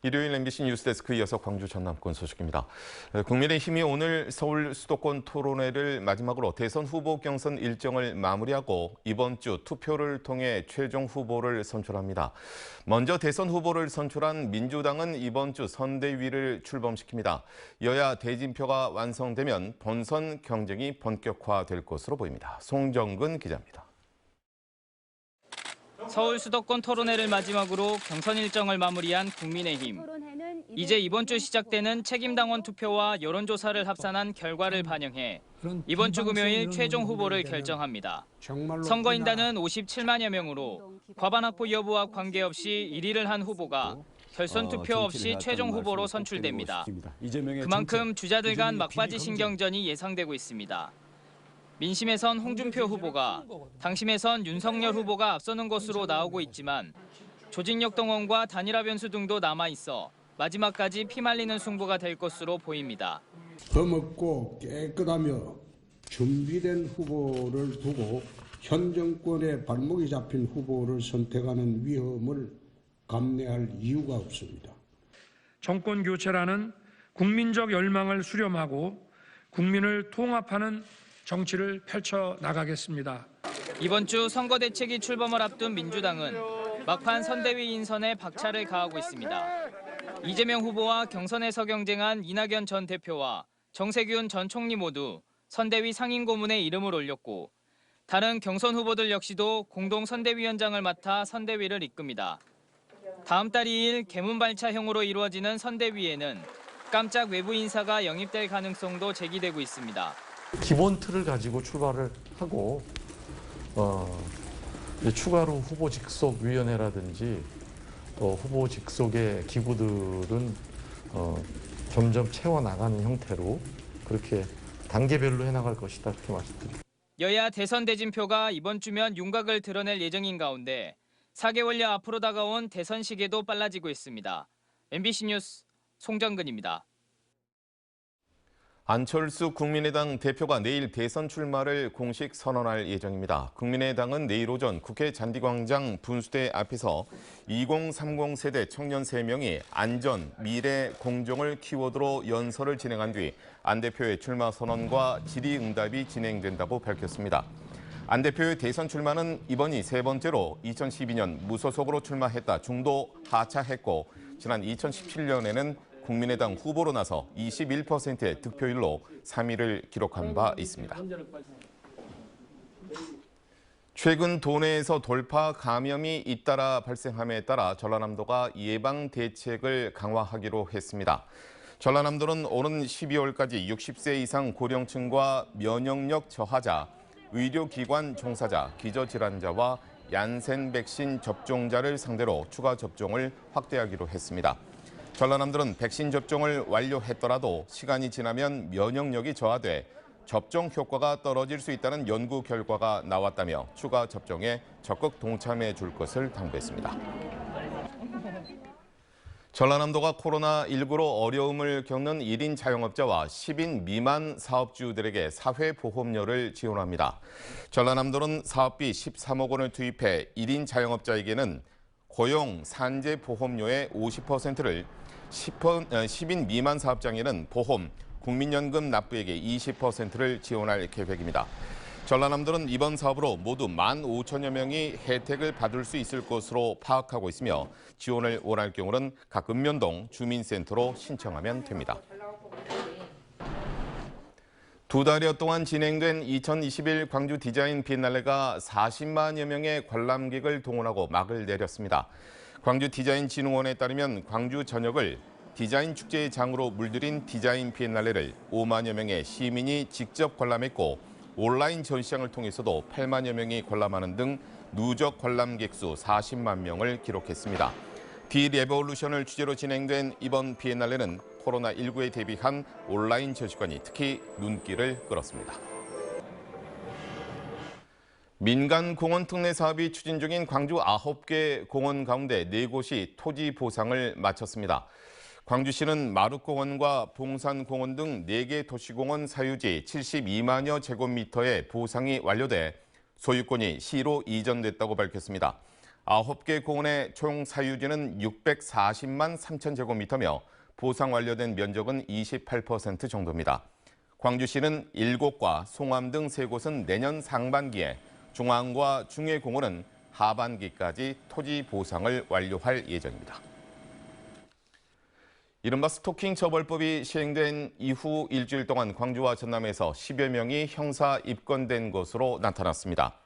일요일 MBC 뉴스데스크 이어서 광주 전남권 소식입니다. 국민의힘이 오늘 서울 수도권 토론회를 마지막으로 대선 후보 경선 일정을 마무리하고 이번 주 투표를 통해 최종 후보를 선출합니다. 먼저 대선 후보를 선출한 민주당은 이번 주 선대위를 출범시킵니다. 여야 대진표가 완성되면 본선 경쟁이 본격화될 것으로 보입니다. 송정근 기자입니다. 서울 수도권 토론회를 마지막으로 경선 일정을 마무리한 국민의힘. 이제 이번 주 시작되는 책임당원 투표와 여론조사를 합산한 결과를 반영해 이번 주 금요일 최종 후보를 결정합니다. 선거인단은 57만여 명으로 과반 확보 여부와 관계없이 1위를 한 후보가 결선 투표 없이 최종 후보로 선출됩니다. 그만큼 주자들 간 막바지 신경전이 예상되고 있습니다. 민심에선 홍준표 후보가, 당심에선 윤석열 후보가 앞서는 것으로 나오고 있지만 조직력 동원과 단일화 변수 등도 남아있어 마지막까지 피말리는 승부가 될 것으로 보입니다. 흠없고 깨끗하며 준비된 후보를 두고 현 정권의 발목이 잡힌 후보를 선택하는 위험을 감내할 이유가 없습니다. 정권 교체라는 국민적 열망을 수렴하고 국민을 통합하는 정치를 펼쳐나가겠습니다. 이번 주 선거대책위 출범을 앞둔 민주당은 막판 선대위 인선에 박차를 가하고 있습니다. 이재명 후보와 경선에서 경쟁한 이낙연 전 대표와 정세균 전 총리 모두 선대위 상임고문에 이름을 올렸고 다른 경선 후보들 역시도 공동 선대위원장을 맡아 선대위를 이끕니다. 다음 달 2일 개문발차형으로 이루어지는 선대위에는 깜짝 외부 인사가 영입될 가능성도 제기되고 있습니다. 기본 틀을 가지고 출발을 하고 추가로 후보 직속 위원회라든지 또 후보 직속의 기구들은 점점 채워나가는 형태로 그렇게 단계별로 해나갈 것이다 그렇게 말씀드립니다. 여야 대선 대진표가 이번 주면 윤곽을 드러낼 예정인 가운데 4개월여 앞으로 다가온 대선 시기도 빨라지고 있습니다. MBC 뉴스 송정근입니다. 안철수 국민의당 대표가 내일 대선 출마를 공식 선언할 예정입니다. 국민의당은 내일 오전 국회 잔디광장 분수대 앞에서 2030 세대 청년 3명이 안전, 미래, 공정을 키워드로 연설을 진행한 뒤 안 대표의 출마 선언과 질의응답이 진행된다고 밝혔습니다. 안 대표의 대선 출마는 이번이 세 번째로 2012년 무소속으로 출마했다 중도 하차했고 지난 2017년에는 국민의당 후보로 나서 21%의 득표율로 3위를 기록한 바 있습니다. 최근 도내에서 돌파 감염이 잇따라 발생함에 따라 전라남도가 예방 대책을 강화하기로 했습니다. 전라남도는 오는 12월까지 60세 이상 고령층과 면역력 저하자, 의료기관 종사자, 기저질환자와 얀센 백신 접종자를 상대로 추가 접종을 확대하기로 했습니다. 전라남도는 백신 접종을 완료했더라도 시간이 지나면 면역력이 저하돼 접종 효과가 떨어질 수 있다는 연구 결과가 나왔다며 추가 접종에 적극 동참해 줄 것을 당부했습니다. 전라남도가 코로나19로 어려움을 겪는 1인 자영업자와 10인 미만 사업주들에게 사회보험료를 지원합니다. 전라남도는 사업비 13억 원을 투입해 1인 자영업자에게는 고용 산재 보험료의 50%를 10인 미만 사업장에는 보험, 국민연금 납부액의 20%를 지원할 계획입니다. 전라남도는 이번 사업으로 모두 15,000여 명이 혜택을 받을 수 있을 것으로 파악하고 있으며 지원을 원할 경우는 각 읍면동 주민센터로 신청하면 됩니다. 두 달여 동안 진행된 2021 광주 디자인 비엔날레가 40만여 명의 관람객을 동원하고 막을 내렸습니다. 광주 디자인진흥원에 따르면 광주 전역을 디자인 축제의 장으로 물들인 디자인 비엔날레를 5만여 명의 시민이 직접 관람했고 온라인 전시장을 통해서도 8만여 명이 관람하는 등 누적 관람객 수 40만 명을 기록했습니다. 디레볼루션을 주제로 진행된 이번 비엔날레는 코로나19에 대비한 온라인 전시관이 특히 눈길을 끌었습니다. 민간 공원 특례 사업이 추진 중인 광주 9개 공원 가운데 4곳이 토지 보상을 마쳤습니다. 광주시는 마룻공원과 봉산공원 등 4개 도시공원 사유지 72만여 제곱미터의 보상이 완료돼 소유권이 시로 이전됐다고 밝혔습니다. 9개 공원의 총 사유지는 640만 3천 제곱미터며 보상 완료된 면적은 28% 정도입니다. 광주시는 7과 송암 등 3곳은 내년 상반기에, 중앙과 중해공원은 하반기까지 토지 보상을 완료할 예정입니다. 이른바 스토킹 처벌법이 시행된 이후 일주일 동안 광주와 전남에서 10여 명이 형사 입건된 것으로 나타났습니다.